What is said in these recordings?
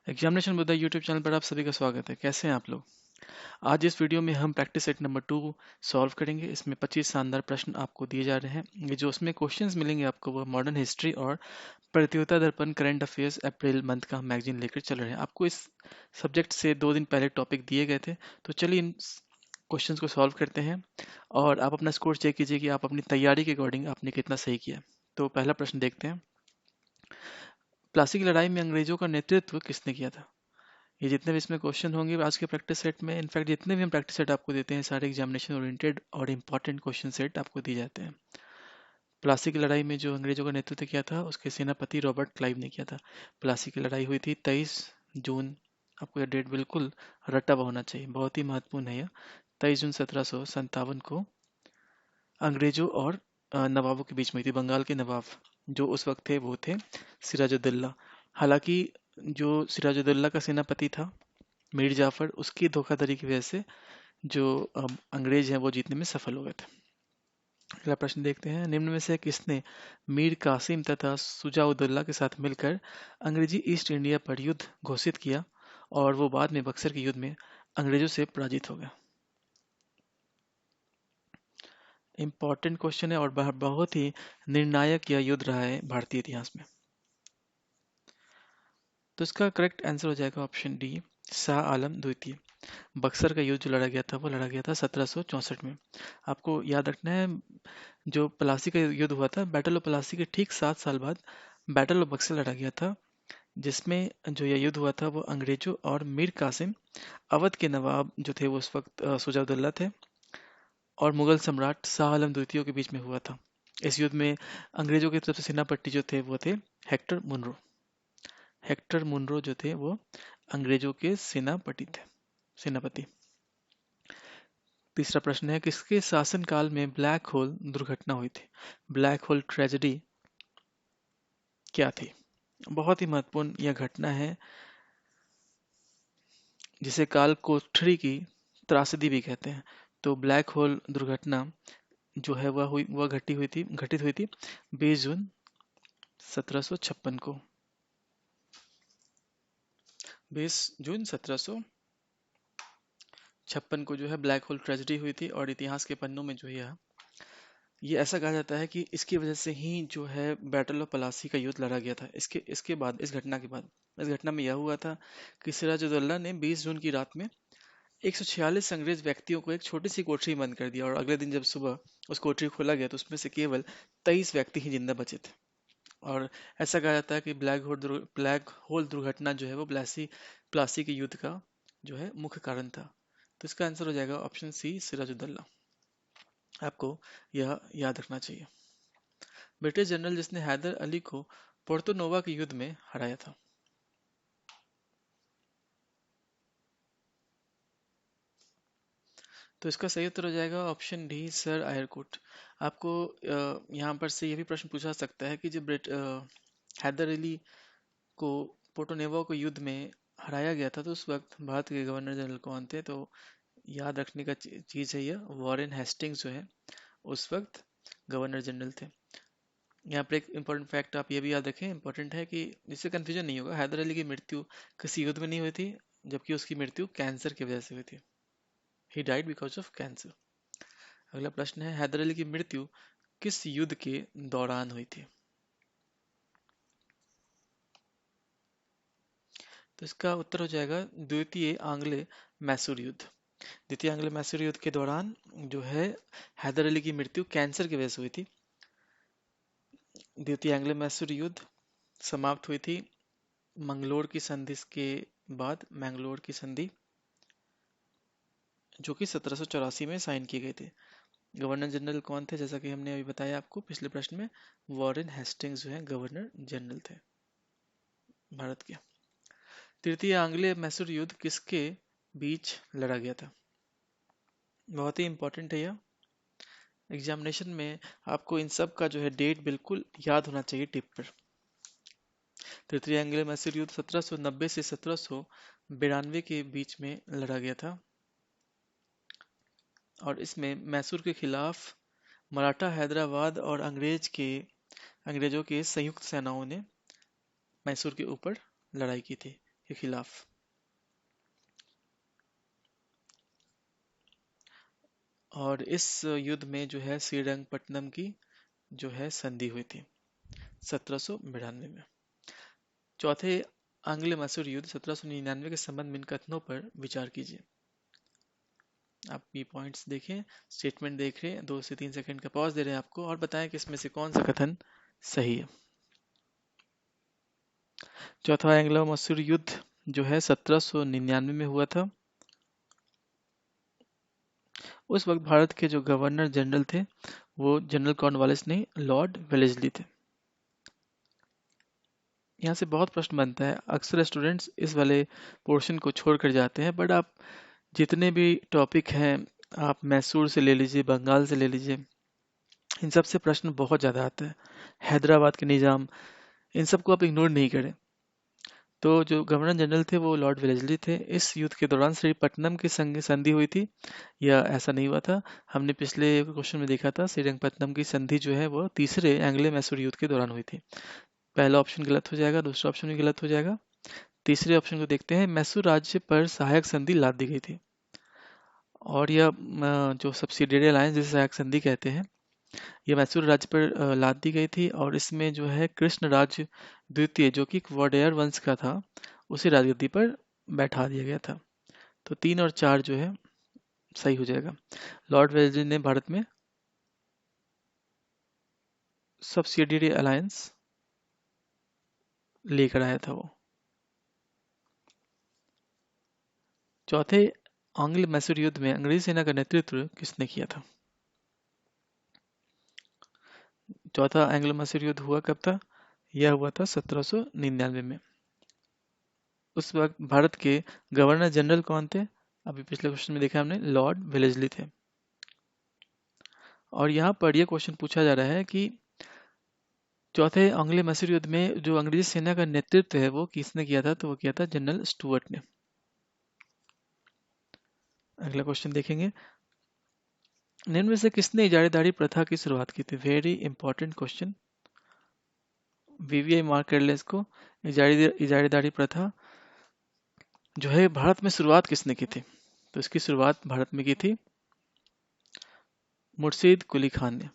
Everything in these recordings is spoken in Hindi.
एग्जामिनेशन बुद्धा यूट्यूब चैनल पर आप सभी का स्वागत है। कैसे हैं आप लोग? आज इस वीडियो में हम प्रैक्टिस सेट नंबर 2 सॉल्व करेंगे। इसमें 25 शानदार प्रश्न आपको दिए जा रहे हैं। ये जो उसमें क्वेश्चंस मिलेंगे आपको वो मॉडर्न हिस्ट्री और प्रतियोगिता दर्पण करंट अफेयर्स अप्रैल मंथ का मैगजीन लेकर चल रहे हैं। आपको इस सब्जेक्ट से 2 दिन पहले टॉपिक दिए गए थे, तो चलिए इन क्वेश्चंस को सॉल्व करते हैं और आप अपना स्कोर चेक कीजिए कि आप अपनी तैयारी के अकॉर्डिंग आपने कितना सही किया। तो पहला प्रश्न देखते हैं। प्लासी की लड़ाई में अंग्रेजों का नेतृत्व किसने किया था? ये जितने भी इसमें क्वेश्चन होंगे आज के प्रैक्टिस सेट में, इनफैक्ट जितने भी हम प्रैक्टिस सेट आपको देते हैं सारे एग्जामिनेशन ओरिएंटेड और इम्पॉर्टेंट क्वेश्चन सेट आपको दिए जाते हैं। प्लासी की लड़ाई में जो अंग्रेजों का नेतृत्व किया था उसके सेनापति रॉबर्ट क्लाइव ने किया था। प्लासी की लड़ाई हुई थी 23 जून। आपको यह डेट बिल्कुल रटा हुआ होना चाहिए, बहुत ही महत्वपूर्ण है यह। 23 जून 1757 को अंग्रेजों और नवाबों के बीच में हुई थी। बंगाल के नवाब जो उस वक्त थे वो थे सिराजुद्दौला। हालांकि जो सिराजुद्दौला का सेनापति था मीर जाफर, उसकी धोखाधड़ी की वजह से जो अंग्रेज हैं वो जीतने में सफल हो गए थे। अगला प्रश्न देखते हैं। निम्न में से किसने मीर कासिम तथा सुजाउद्दौला के साथ मिलकर अंग्रेजी ईस्ट इंडिया पर युद्ध घोषित किया और वो बाद में बक्सर के युद्ध में अंग्रेजों से पराजित हो गया? इंपॉर्टेंट क्वेश्चन है और बहुत ही निर्णायक यह युद्ध रहा है भारतीय इतिहास में। तो इसका करेक्ट आंसर हो जाएगा ऑप्शन डी, शाह आलम द्वितीय। बक्सर का युद्ध जो लड़ा गया था वो लड़ा गया था 1764 में। आपको याद रखना है, जो प्लासी का युद्ध हुआ था, बैटल ऑफ प्लासी के ठीक 7 साल बाद बैटल ऑफ बक्सर लड़ा गया था, जिसमें जो यह युद्ध हुआ था वो अंग्रेजों और मीर कासिम अवध के नवाब जो थे वो उस वक्त सुजाउद्दौला थे और मुगल सम्राट शाह आलम द्वितीय के बीच में हुआ था। इस युद्ध में अंग्रेजों की तरफ से सेनापति जो थे वो थे हेक्टर मुनरो। हेक्टर मुनरो जो थे वो अंग्रेजों के सेनापति। तीसरा प्रश्न है, किसके शासनकाल में ब्लैक होल दुर्घटना हुई थी? ब्लैक होल ट्रेजेडी क्या थी? बहुत ही महत्वपूर्ण यह घटना है, जिसे काल कोठरी की त्रासदी भी कहते हैं। तो ब्लैक होल दुर्घटना जो है वह घटित हुई थी 20 जून 1756 को। 20 जून 1756 को जो है ब्लैक होल ट्रेजेडी हुई थी और इतिहास के पन्नों में जो है ये ऐसा कहा जाता है कि इसकी वजह से ही जो है बैटल ऑफ पलासी का युद्ध लड़ा गया था। इसके इसके बाद इस घटना के बाद इस घटना में यह हुआ था कि सिराजुद्दौला ने 20 जून की रात में 146 अंग्रेज व्यक्तियों को एक छोटी सी कोठरी में बंद कर दिया और अगले दिन जब सुबह उस कोठरी को खोला गया तो उसमें से केवल 23 व्यक्ति ही जिंदा बचे थे। और ऐसा कहा जाता है कि ब्लैक होल दुर्घटना जो है वो प्लासी के युद्ध का जो है मुख्य कारण था। तो इसका आंसर हो जाएगा ऑप्शन सी, सिराजुद्दौला। आपको यह याद रखना चाहिए। ब्रिटिश जनरल जिसने हैदर अली को पोर्तो नोवा के युद्ध में हराया था? तो इसका सही उत्तर हो जाएगा ऑप्शन डी, सर आयरकुट। आपको यहाँ पर से यह भी प्रश्न पूछा सकता है कि जब हैदर अली को पोर्तो नोवा को युद्ध में हराया गया था तो उस वक्त भारत के गवर्नर जनरल कौन थे? तो याद रखने का चीज है यह, वॉरेन हेस्टिंग्स जो है उस वक्त गवर्नर जनरल थे। यहाँ पर एक इम्पोर्टेंट फैक्ट आप ये भी याद रखें, इम्पोर्टेंट है कि जिससे कंफ्यूजन नहीं होगा, हैदर अली की मृत्यु किसी युद्ध में नहीं हुई थी, जबकि उसकी मृत्यु कैंसर की वजह से हुई थी। He died because of cancer. अगला प्रश्न है, हैदर अली की मृत्यु किस युद्ध के दौरान हुई थी? तो इसका उत्तर हो जाएगा द्वितीय आंग्ल मैसूर युद्ध। द्वितीय आंग्ल मैसूर युद्ध के दौरान जो है हैदर अली की मृत्यु कैंसर की वजह से हुई थी। द्वितीय आंग्ल मैसूर युद्ध समाप्त हुई थी मंगलोर की संधि के बाद, मैंगलोर की संधि जो कि 1784 में साइन किए गए थे। गवर्नर जनरल कौन थे? जैसा कि हमने अभी बताया आपको पिछले प्रश्न में, वॉरेन हेस्टिंग्स जो है गवर्नर जनरल थे भारत के। तृतीय आंग्ल मैसूर युद्ध किसके बीच लड़ा गया था? बहुत ही इंपॉर्टेंट है यह। एग्जामिनेशन में आपको इन सब का जो है डेट बिल्कुल याद होना चाहिए टिप पर। तृतीय आंग्ल मैसूर युद्ध 1790 से 1792 के बीच में लड़ा गया था और इसमें मैसूर के खिलाफ मराठा, हैदराबाद और अंग्रेजों के संयुक्त सेनाओं ने मैसूर के ऊपर लड़ाई की थी। के खिलाफ। और इस युद्ध में जो है श्रीरंगपट्टनम की जो है संधि हुई थी 1792 में। चौथे आंग्ल मैसूर युद्ध 1799 के संबंध में इन कथनों पर विचार कीजिए। आप ये पॉइंट्स देखें, स्टेटमेंट देख रहे हैं, 2 से 3 सेकंड का पॉज दे रहे हैं आपको और बताएं कि इसमें से कौन सा कथन सही है। चौथा एंग्लो मैसूर युद्ध जो है 1799 में हुआ था। उस वक्त भारत के जो गवर्नर जनरल थे वो जनरल कॉर्नवालिस नहीं, लॉर्ड वेलेस्ली थे। यहाँ से बहुत प्रश्न बनता है, अक्सर स्टूडेंट्स इस वाले पोर्शन को छोड़कर जाते हैं, बट आप जितने भी टॉपिक हैं, आप मैसूर से ले लीजिए, बंगाल से ले लीजिए, इन सब से प्रश्न बहुत ज़्यादा आते हैं। हैदराबाद के निज़ाम, इन सबको आप इग्नोर नहीं करें। तो जो गवर्नर जनरल थे वो लॉर्ड वेलेस्ली थे। इस युद्ध के दौरान श्रीरंगपट्टनम की संधि हुई थी या ऐसा नहीं हुआ था? हमने पिछले क्वेश्चन में देखा था श्रीरंगपट्टनम की संधि जो है वो तीसरे एंग्लो मैसूर युद्ध के दौरान हुई थी। पहला ऑप्शन गलत हो जाएगा, दूसरा ऑप्शन भी गलत हो जाएगा। तीसरे ऑप्शन को देखते हैं। मैसूर राज्य पर सहायक संधि लाद दी गई थी और यह जो सब्सिडियरी अलायंस जिसे सहायक संधि कहते हैं, यह मैसूर राज्य पर लाद दी गई थी और इसमें जो है कृष्ण राज्य द्वितीय जो कि वोडेयर वंश का था उसे राजगद्दी पर बैठा दिया गया था। तो 3 और 4 जो है सही हो जाएगा। लॉर्ड वेलेस्ली ने भारत में सब्सिडियरी अलायंस लेकर आया था वो। चौथे आंग्ल मैसूर युद्ध में अंग्रेजी सेना का नेतृत्व किसने किया था? चौथा एंग्लो मैसूर युद्ध हुआ कब था? यह हुआ था 1799 में। उस वक्त भारत के गवर्नर जनरल कौन थे? अभी पिछले क्वेश्चन में देखा हमने, लॉर्ड वेलेस्ली थे। और यहाँ पर यह क्वेश्चन पूछा जा रहा है कि चौथे आंग्ल मैसूर युद्ध में जो अंग्रेजी सेना का नेतृत्व है वो किसने किया था? तो वो किया था जनरल स्टुअर्ट ने। अगला क्वेश्चन देखेंगे, निम्न में से किसने इजारेदारी प्रथा की शुरुआत की थी? Very important question, VVI mark कर ले इसको। इजारेदारी प्रथा जो है भारत में शुरुआत किसने की थी? तो इसकी शुरुआत भारत में की थी मुर्शीद कुली खान ने।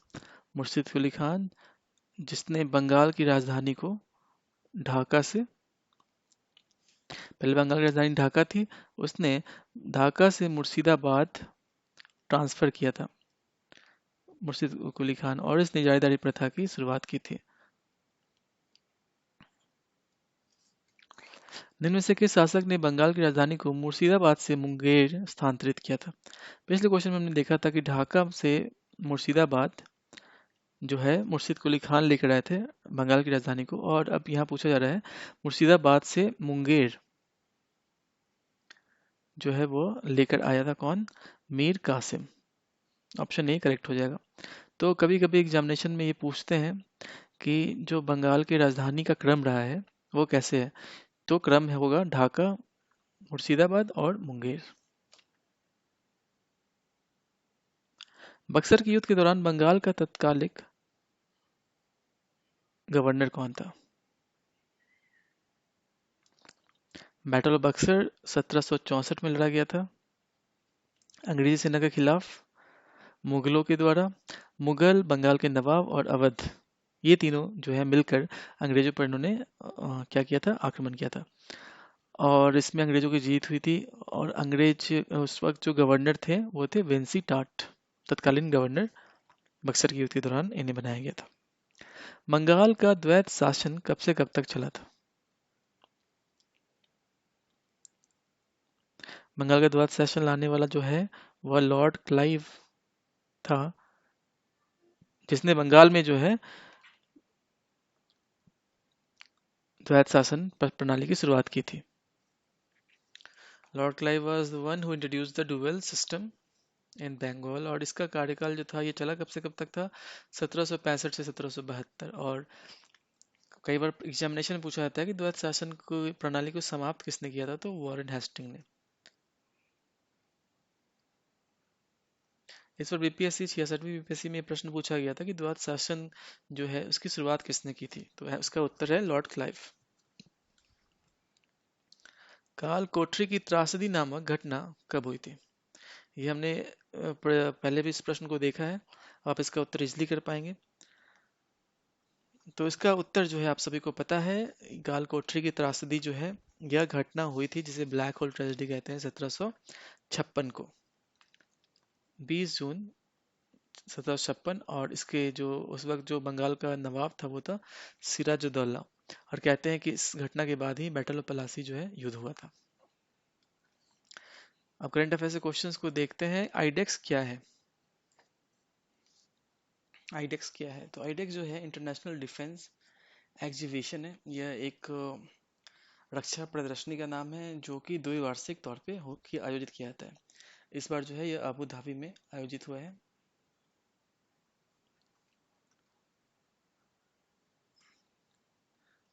मुर्शीद कुली खान जिसने बंगाल की राजधानी को ढाका से, पहले बंगाल की राजधानी ढाका थी, उसने ढाका से मुर्शिदाबाद ट्रांसफर किया था मुर्शीद कुली खान, और इसने इजारेदारी प्रथा की शुरुआत की थी। निम्न में से किस शासक ने बंगाल की राजधानी को मुर्शिदाबाद से मुंगेर स्थानांतरित किया था? पिछले क्वेश्चन में हमने देखा था कि ढाका से मुर्शिदाबाद जो है मुर्शीद कुली खान लेकर आए थे बंगाल की राजधानी को, और अब यहाँ पूछा जा रहा है मुर्शिदाबाद से मुंगेर जो है वो लेकर आया था कौन? Mir Qasim. Option A correct हो जाएगा। तो कभी कभी एग्जामिनेशन में ये पूछते हैं कि जो बंगाल की राजधानी का क्रम रहा है वो कैसे है, तो क्रम होगा ढाका, मुर्शिदाबाद और मुंगेर। बक्सर के युद्ध के दौरान बंगाल का तत्कालिक गवर्नर कौन था? बैटल ऑफ बक्सर 1764 में लड़ा गया था अंग्रेजी सेना के खिलाफ मुगलों के द्वारा। मुगल, बंगाल के नवाब और अवध, ये तीनों जो है मिलकर अंग्रेजों पर इन्होंने क्या किया था? आक्रमण किया था और इसमें अंग्रेजों की जीत हुई थी। और अंग्रेज उस वक्त जो गवर्नर थे वो थे वेंसी टाट, तत्कालीन गवर्नर। बक्सर की युद्ध के दौरान इन्हें बनाया गया था। बंगाल का द्वैत शासन कब से कब तक चला था? बंगाल का द्वैत शासन लाने वाला जो है वह लॉर्ड क्लाइव था, जिसने बंगाल में जो है द्वैत शासन प्रणाली की शुरुआत की थी। Lord Clive was the one who introduced the dual system in Bengal, और इसका कार्यकाल जो था ये चला कब से कब तक था? 1765 से 1772। और कई बार एग्जामिनेशन में पूछा जाता है कि द्वैत शासन को प्रणाली को समाप्त किसने किया था? तो वॉरेन हेस्टिंग ने। इस पर बीपीएससी 66वीं बीपीएससी में प्रश्न पूछा गया था कि द्वैत शासन जो है उसकी शुरुआत किसने की थी? तो उसका उत्तर है लॉर्ड क्लाइव। काल कोठरी की त्रासदी नामक घटना कब हुई थी? ये हमने पहले भी इस प्रश्न को देखा है। आप इसका उत्तर इजली कर पाएंगे। तो इसका उत्तर जो है आप सभी को पता है। काल कोठरी की त्रासदी जो है यह घटना हुई थी जिसे ब्लैक होल ट्रेजेडी कहते हैं 1756 को, 20 जून 1756। और इसके जो उस वक्त जो बंगाल का नवाब था वो था सिराजुद्दौला। और कहते हैं कि इस घटना के बाद ही बैटल ऑफ पलासी जो है युद्ध हुआ था। अब करंट अफेयर से क्वेश्चंस को देखते हैं। आईडेक्स क्या है? आईडेक्स क्या है? तो आईडेक्स जो है इंटरनेशनल डिफेंस एग्जीबिशन है। यह एक रक्षा प्रदर्शनी का नाम है जो कि द्विवार्षिक तौर पे आयोजित किया जाता है। इस बार जो है यह अबू धाबी में आयोजित हुआ है।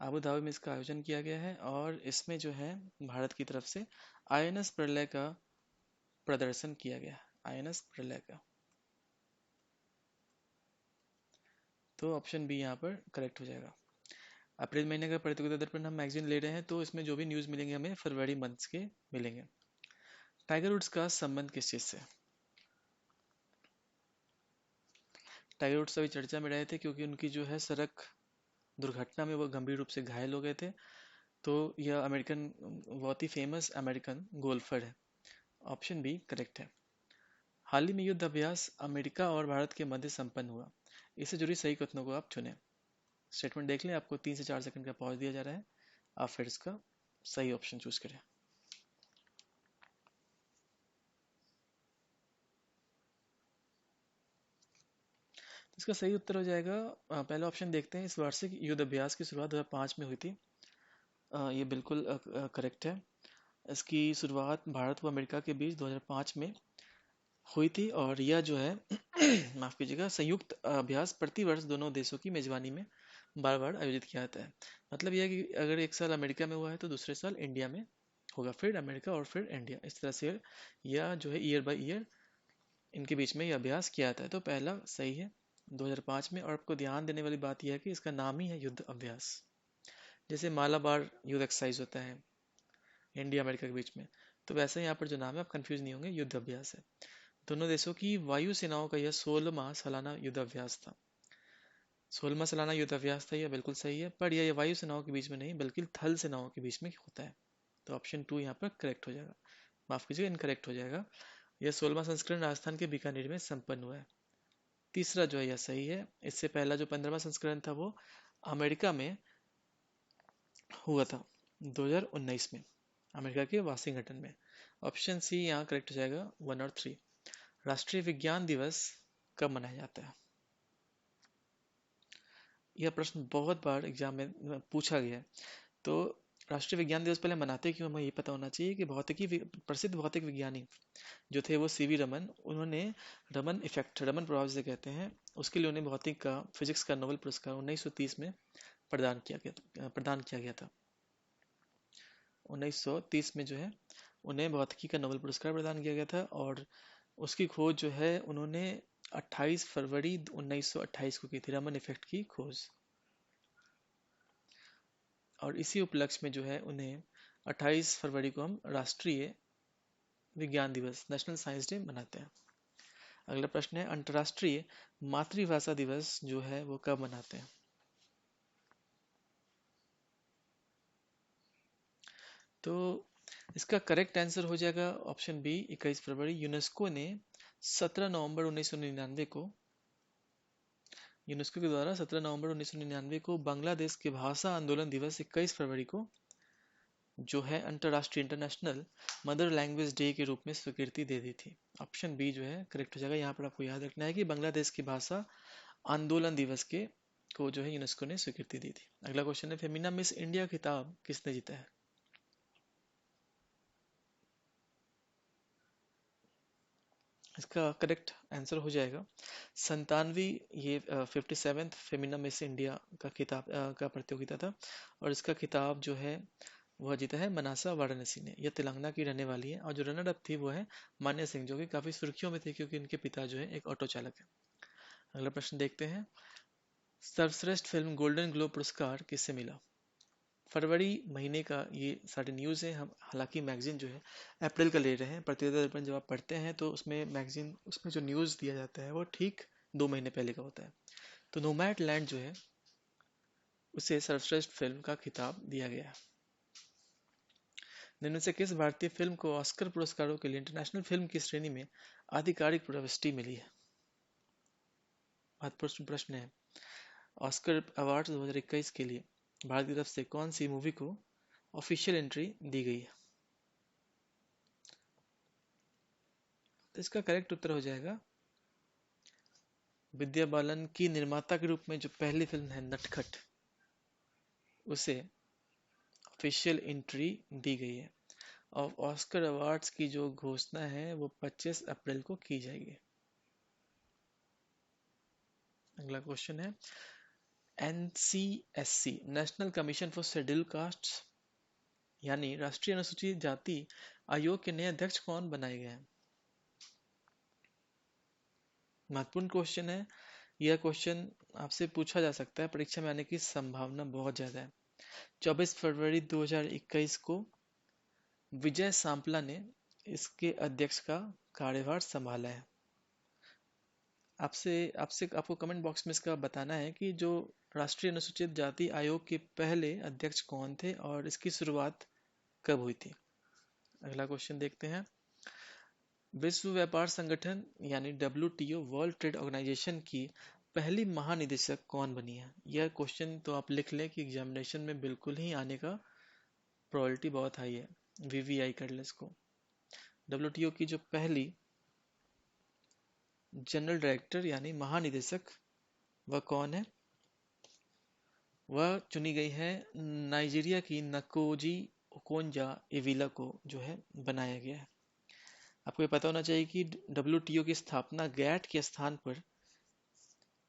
अबू धाबी में इसका आयोजन किया गया है और इसमें जो है भारत की तरफ से आईएनएस प्रलय का प्रदर्शन किया गया। आईएनएस प्रलय का। तो ऑप्शन बी यहाँ पर करेक्ट हो जाएगा। अप्रैल महीने का प्रतियोगिता दर्पण हम मैगजीन ले रहे हैं तो इसमें जो भी न्यूज़ मिलेंगे हमें फरवरी मंथ्स के मिलेंगे। टाइगर वुड्स का संबंध किस चीज़ से? टाइगर वुड्स अभी चर्चा में रहे थे क्योंकि उनकी जो है सड़क दुर्घटना में वो गंभीर रूप से घायल हो गए थे। तो यह अमेरिकन, बहुत ही फेमस अमेरिकन गोल्फर है। ऑप्शन बी करेक्ट है। हाल ही में युद्ध अभ्यास अमेरिका और भारत के मध्य संपन्न हुआ। इससे जुड़ी सही कथनों को आप चुनें। स्टेटमेंट देख लें, आपको 3 से 4 सेकंड का पॉज दिया जा रहा है। आप फिर इसका सही ऑप्शन चूज करें। इसका सही उत्तर हो जाएगा पहला ऑप्शन देखते हैं। इस वार्षिक युद्ध अभ्यास की शुरुआत 2005 में हुई थी। ये बिल्कुल करेक्ट है। इसकी शुरुआत भारत व अमेरिका के बीच 2005 में हुई थी और यह जो है माफ कीजिएगा, संयुक्त अभ्यास प्रति वर्ष दोनों देशों की मेजबानी में बार बार आयोजित किया जाता है। मतलब यह है कि अगर एक साल अमेरिका में हुआ है तो दूसरे साल इंडिया में होगा, फिर अमेरिका और फिर इंडिया, इस तरह से यह जो है ईयर बाय ईयर इनके बीच में यह अभ्यास किया जाता है। तो पहला सही है 2005 में। और आपको ध्यान देने वाली बात यह है कि इसका नाम ही है युद्ध अभ्यास। जैसे मालाबार युद्ध एक्सरसाइज होता है इंडिया अमेरिका के बीच में, तो वैसे यहाँ पर जो नाम है आप कंफ्यूज नहीं होंगे, युद्ध अभ्यास है। दोनों देशों की वायु सेनाओं का यह 16वां सालाना युद्ध अभ्यास था। 16वां सालाना युद्ध अभ्यास था, यह बिल्कुल सही है। पर यह वायु सेनाओं के बीच में नहीं बल्कि थल सेनाओं के बीच में होता है। तो ऑप्शन 2 यहाँ पर करेक्ट हो जाएगा। माफ कीजिएगा, इनकरेक्ट हो जाएगा। यह 16वां संस्करण राजस्थान के बीकानेर में संपन्न हुआ है। तीसरा जो है यह सही है। इससे पहला जो 15वां संस्करण था वो अमेरिका में हुआ था 2019 में, अमेरिका के वाशिंगटन में। ऑप्शन सी यहाँ करेक्ट हो जाएगा, 1 और 3। राष्ट्रीय विज्ञान दिवस कब मनाया जाता है? यह प्रश्न बहुत बार एग्जाम में पूछा गया है। तो राष्ट्रीय विज्ञान दिवस पहले मनाते क्यों, हमें ये पता होना चाहिए कि प्रसिद्ध भौतिक विज्ञानी जो थे वो सीवी रमन, उन्होंने रमन इफेक्ट, रमन प्रभाव जिसे कहते हैं, उसके लिए उन्हें भौतिक का, फिजिक्स का नोबेल पुरस्कार 1930 में प्रदान किया गया था। 1930 में जो है उन्हें भौतिकी का नोबेल पुरस्कार प्रदान किया गया था। और उसकी खोज जो है उन्होंने 28 फरवरी 1928 को की थी, रमन इफेक्ट की खोज। और इसी उपलक्ष्य में जो है उन्हें 28 फरवरी को हम राष्ट्रीय विज्ञान दिवस, नेशनल साइंस डे मनाते हैं। अगला प्रश्न है, अंतर्राष्ट्रीय मातृभाषा दिवस जो है वो कब मनाते हैं? तो इसका करेक्ट आंसर हो जाएगा ऑप्शन बी, 21 फरवरी। यूनेस्को ने 17 नवंबर 1999 को, यूनेस्को के द्वारा 17 नवंबर 1999 को बांग्लादेश के भाषा आंदोलन दिवस 21 फरवरी को जो है अंतरराष्ट्रीय, इंटरनेशनल मदर लैंग्वेज डे के रूप में स्वीकृति दे दी थी। ऑप्शन बी जो है करेक्ट हो जाएगा। यहाँ पर आपको याद रखना है कि बांग्लादेश की भाषा आंदोलन दिवस के को जो है यूनेस्को ने स्वीकृति दी थी। अगला क्वेश्चन है, फेमिना मिस इंडिया खिताब किसने जीता है? इसका करेक्ट आंसर हो जाएगा 97वीं, ये 57th फेमिना मिस इंडिया का खिताब का प्रतियोगिता था। और इसका खिताब जो है वह जीता है मनासा वाराणसी ने। यह तेलंगाना की रहने वाली है। और जो रनर अप थी वो है मान्या सिंह, जो कि काफी सुर्खियों में थे क्योंकि उनके पिता जो है एक ऑटो चालक है। अगला प्रश्न देखते हैं, सर्वश्रेष्ठ फिल्म गोल्डन ग्लोब पुरस्कार किससे मिला? फरवरी महीने का ये सारे न्यूज़ है। हम हालांकि मैगजीन जो है अप्रैल का ले रहे हैं। प्रतियोगिता दर्पण जब आप पढ़ते हैं तो उसमें मैगजीन, उसमें जो न्यूज़ दिया जाता है वो ठीक 2 महीने पहले का होता है। तो नोमैड लैंड जो है उसे सर्वश्रेष्ठ फिल्म का खिताब दिया गया। निम्न से किस भारतीय फिल्म को ऑस्कर पुरस्कारों के लिए इंटरनेशनल फिल्म की श्रेणी में आधिकारिक प्रविष्टि मिली है? महत्वपूर्ण प्रश्न है। ऑस्कर अवार्ड 2021 के लिए भारत की तरफ से कौन सी मूवी को ऑफिशियल एंट्री दी गई है? तो इसका करेक्ट उत्तर हो जाएगा विद्या बालन की निर्माता के रूप में जो पहली फिल्म है नटखट, उसे ऑफिशियल एंट्री दी गई है। और ऑस्कर अवार्ड्स की जो घोषणा है वो 25 अप्रैल को की जाएगी। अगला क्वेश्चन है, NCSC national commission for scheduled castes यानी राष्ट्रीय अनुसूचित जाति आयोग के नए अध्यक्ष कौन बनाए गए हैं? महत्वपूर्ण क्वेश्चन है। यह क्वेश्चन आपसे पूछा जा सकता है, परीक्षा में आने की संभावना बहुत ज्यादा है। 24 फरवरी 2021 को विजय सांपला ने इसके अध्यक्ष का कार्यभार संभाला है। आपसे आपसे आपको कमेंट बॉक्स में इसका बताना है कि जो राष्ट्रीय अनुसूचित जाति आयोग के पहले अध्यक्ष कौन थे और इसकी शुरुआत कब हुई थी। अगला क्वेश्चन देखते हैं। विश्व व्यापार संगठन यानी WTO वर्ल्ड ट्रेड ऑर्गेनाइजेशन की पहली महानिदेशक कौन बनी है? यह क्वेश्चन तो आप लिख लें कि एग्जामिनेशन में बिल्कुल ही आने का प्रोबेबिलिटी बहुत हाई है। VVI कर ले इसको। WTO की जो पहली जनरल डायरेक्टर यानी महानिदेशक वह कौन है? वह चुनी गई है नाइजीरिया की नकोजी ओकोंजा इविला को जो है बनाया गया है। आपको ये पता होना चाहिए कि WTO की स्थापना गैट के स्थान पर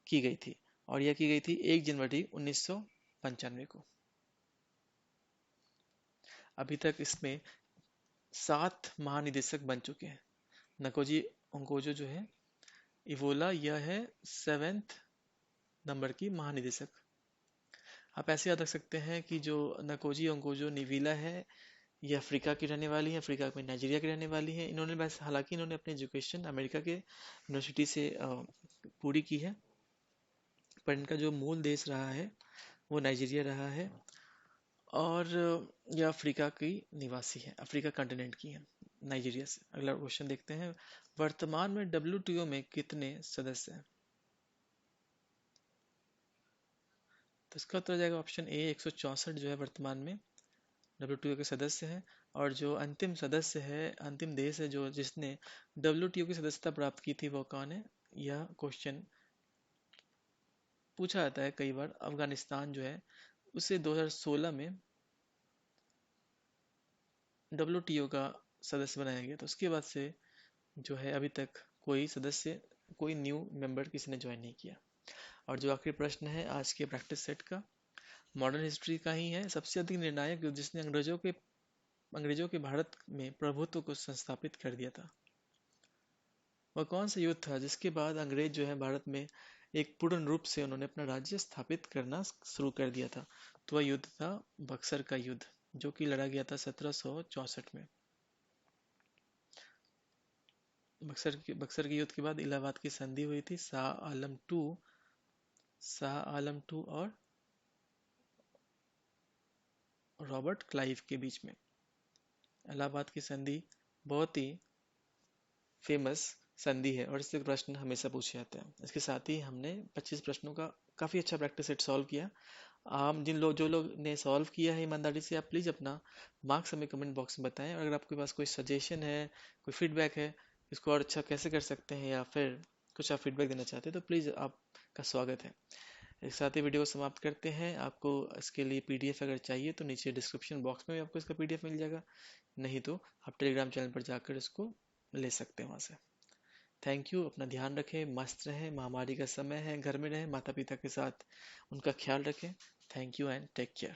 की गई थी और यह की गई थी 1 जनवरी 1995 को। अभी तक इसमें 7 महानिदेशक बन चुके हैं। नकोजी ओंकोजो जो है इवोला, यह है 7th नंबर की महानिदेशक। आप ऐसे याद रख सकते हैं कि जो नकोजी ओंकोजो निविला है ये अफ्रीका की रहने वाली है, अफ्रीका में नाइजीरिया की रहने वाली है। इन्होंने बस, हालांकि इन्होंने अपनी एजुकेशन अमेरिका के यूनिवर्सिटी से पूरी की है, पर इनका जो मूल देश रहा है वो नाइजीरिया रहा है और यह अफ्रीका की निवासी है, अफ्रीका कंटिनेंट की है, नाइजीरिया से। अगला क्वेश्चन देखते हैं। वर्तमान में WTO में कितने सदस्य हैं? तो इसका उत्तर जाएगा ऑप्शन ए, 164 जो है वर्तमान में WTO के सदस्य हैं। और जो अंतिम सदस्य है, अंतिम देश है जो जिसने WTO की सदस्यता प्राप्त की थी वो कौन है? यह क्वेश्चन पूछा जाता है कई बार। अफगानिस्तान जो है उसे 2016 में WTO का सदस्य बनाया गया, तो उसके बाद से जो है अभी तक कोई सदस्य, कोई न्यू मेंबर किसी ने ज्वाइन नहीं किया। और जो आखिरी प्रश्न है आज के प्रैक्टिस सेट का, मॉडर्न हिस्ट्री का ही है। सबसे अधिक निर्णायक युद्ध जिसने अंग्रेजों के भारत में प्रभुत्व को संस्थापित कर दिया था, वह कौन सा युद्ध था जिसके बाद अंग्रेज जो है भारत में एक पूर्ण रूप से उन्होंने अपना राज्य स्थापित करना शुरू कर दिया था? तो वह युद्ध था बक्सर का युद्ध, जो कि लड़ा गया था 1764 में। बक्सर के युद्ध के बाद इलाहाबाद की संधि हुई थी शाह आलम 2 और रॉबर्ट क्लाइव के बीच में। इलाहाबाद की संधि बहुत ही फेमस संधि है और इससे प्रश्न हमेशा पूछे जाते हैं। इसके साथ ही हमने 25 प्रश्नों का काफ़ी अच्छा प्रैक्टिस सेट सॉल्व किया। आप जो लोग ने सॉल्व किया है ईमानदारी से, आप प्लीज़ अपना मार्क्स हमें कमेंट बॉक्स में बताएं। और अगर आपके पास कोई सजेशन है, कोई फीडबैक है, इसको और अच्छा कैसे कर सकते हैं, या फिर कुछ आप फीडबैक देना चाहते हैं, तो प्लीज़ आपका स्वागत है। एक साथ ही वीडियो को समाप्त करते हैं। आपको इसके लिए PDF अगर चाहिए तो नीचे डिस्क्रिप्शन बॉक्स में भी आपको इसका PDF मिल जाएगा, नहीं तो आप टेलीग्राम चैनल पर जाकर इसको ले सकते हैं वहाँ से। Thank you. अपना ध्यान रखें, मस्त रहें, महामारी का समय है, घर में रहें, माता पिता के साथ उनका ख्याल रखें। Thank you and take care.